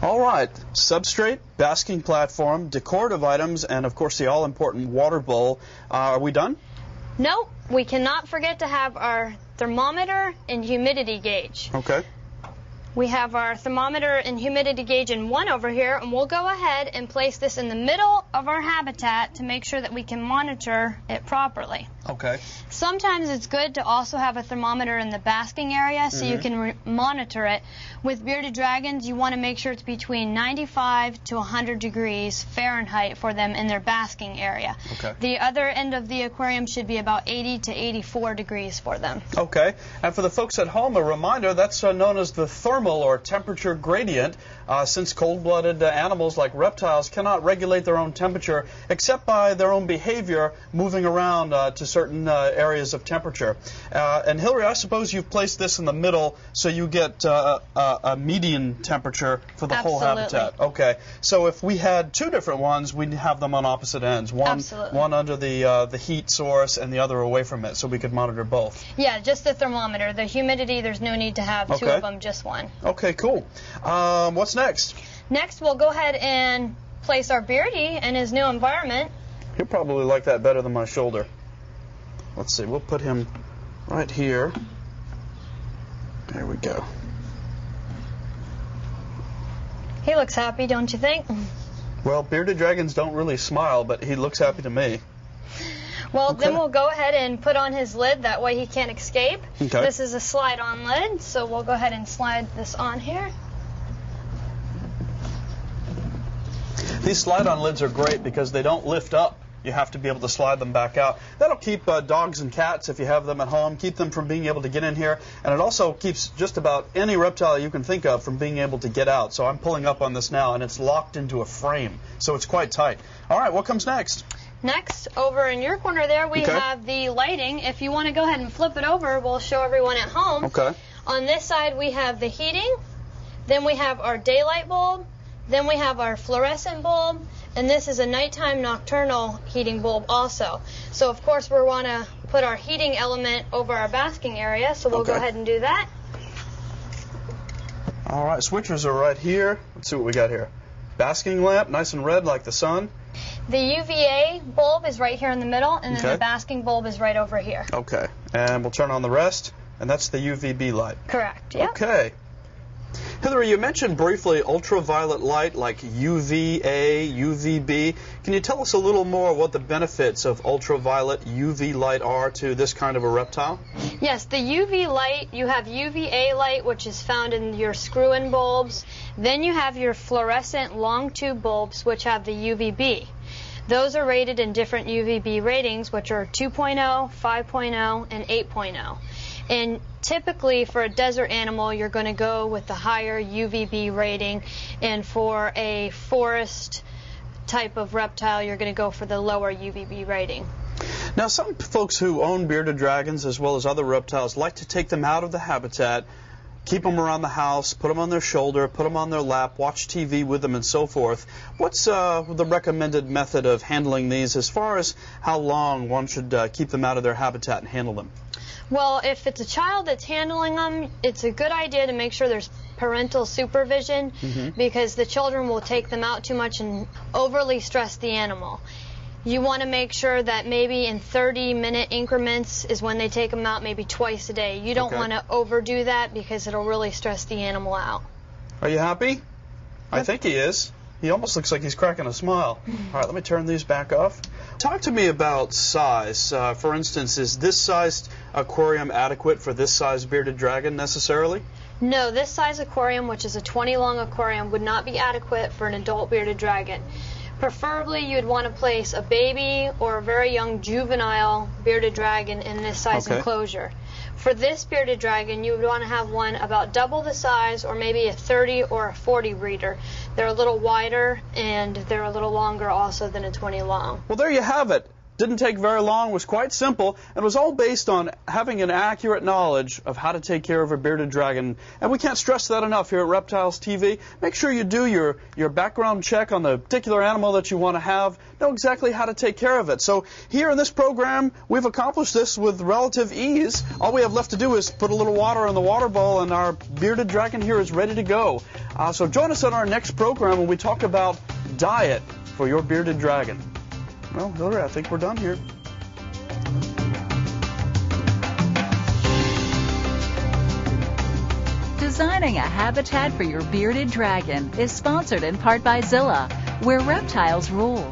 All right, substrate, basking platform, decorative items, and of course the all-important water bowl. Are we done? No, we cannot forget to have our thermometer and humidity gauge. Okay. We have our thermometer and humidity gauge in one over here, and we'll go ahead and place this in the middle of our habitat to make sure that we can monitor it properly. Okay. Sometimes it's good to also have a thermometer in the basking area so you can monitor it. With bearded dragons, you want to make sure it's between 95 to 100 degrees Fahrenheit for them in their basking area. Okay. The other end of the aquarium should be about 80 to 84 degrees for them. Okay. And for the folks at home, a reminder, that's known as the thermal or temperature gradient, since cold-blooded animals like reptiles cannot regulate their own temperature except by their own behavior moving around to certain areas of temperature. And Hillary, I suppose you've placed this in the middle so you get a median temperature for the whole habitat. Okay. So if we had two different ones, we'd have them on opposite ends. One under the heat source and the other away from it, so we could monitor both. Yeah, just the thermometer. The humidity, there's no need to have two of them, just one. Okay, cool. What's next? Next, we'll go ahead and place our Beardy in his new environment. He'll probably like that better than my shoulder. Let's see, we'll put him right here. There we go. He looks happy, don't you think? Well, bearded dragons don't really smile, but he looks happy to me. Well, then we'll go ahead and put on his lid. That way he can't escape. Okay. This is a slide-on lid, so we'll go ahead and slide this on here. These slide-on lids are great because they don't lift up. You have to be able to slide them back out. That'll keep dogs and cats, if you have them at home, keep them from being able to get in here. And it also keeps just about any reptile you can think of from being able to get out. So I'm pulling up on this now, and it's locked into a frame. So it's quite tight. All right, what comes next? Next, over in your corner there, we have the lighting. If you want to go ahead and flip it over, we'll show everyone at home. Okay. On this side, we have the heating. Then we have our daylight bulb. Then we have our fluorescent bulb. And this is a nighttime nocturnal heating bulb also. So, of course, we want to put our heating element over our basking area. So we'll go ahead and do that. All right, switchers are right here. Let's see what we got here. Basking lamp, nice and red like the sun. The UVA bulb is right here in the middle, and then the basking bulb is right over here. Okay, and we'll turn on the rest, and that's the UVB light. Correct, yeah. Okay. Hillary, you mentioned briefly ultraviolet light like UVA, UVB. Can you tell us a little more what the benefits of ultraviolet UV light are to this kind of a reptile? Yes, the UV light, you have UVA light, which is found in your screw-in bulbs. Then you have your fluorescent long tube bulbs, which have the UVB. Those are rated in different UVB ratings, which are 2.0, 5.0, and 8.0. And typically for a desert animal, you're going to go with the higher UVB rating, and for a forest type of reptile, you're going to go for the lower UVB rating. Now, some folks who own bearded dragons as well as other reptiles like to take them out of the habitat, keep them around the house, put them on their shoulder, put them on their lap, watch TV with them, and so forth. What's the recommended method of handling these as far as how long one should keep them out of their habitat and handle them? Well, if it's a child that's handling them, it's a good idea to make sure there's parental supervision because the children will take them out too much and overly stress the animal. You want to make sure that maybe in 30-minute increments is when they take them out, maybe twice a day. You don't want to overdo that because it'll really stress the animal out. Are you happy? Yep. I think he is. He almost looks like he's cracking a smile. All right, let me turn these back off. Talk to me about size. For instance, is this sized aquarium adequate for this size bearded dragon necessarily? No, this size aquarium, which is a 20-long aquarium, would not be adequate for an adult bearded dragon. Preferably, you'd want to place a baby or a very young juvenile bearded dragon in this size enclosure. For this bearded dragon, you would want to have one about double the size, or maybe a 30 or a 40 breeder. They're a little wider, and they're a little longer also than a 20 long. Well, there you have it. Didn't take very long, was quite simple, and was all based on having an accurate knowledge of how to take care of a bearded dragon. And we can't stress that enough here at Reptiles TV. Make sure you do your background check on the particular animal that you want to have. Know exactly how to take care of it. So here in this program, we've accomplished this with relative ease. All we have left to do is put a little water in the water bowl, and our bearded dragon here is ready to go. So join us on our next program when we talk about diet for your bearded dragon. Well, Hillary, I think we're done here. Designing a habitat for your bearded dragon is sponsored in part by Zilla, where reptiles rule.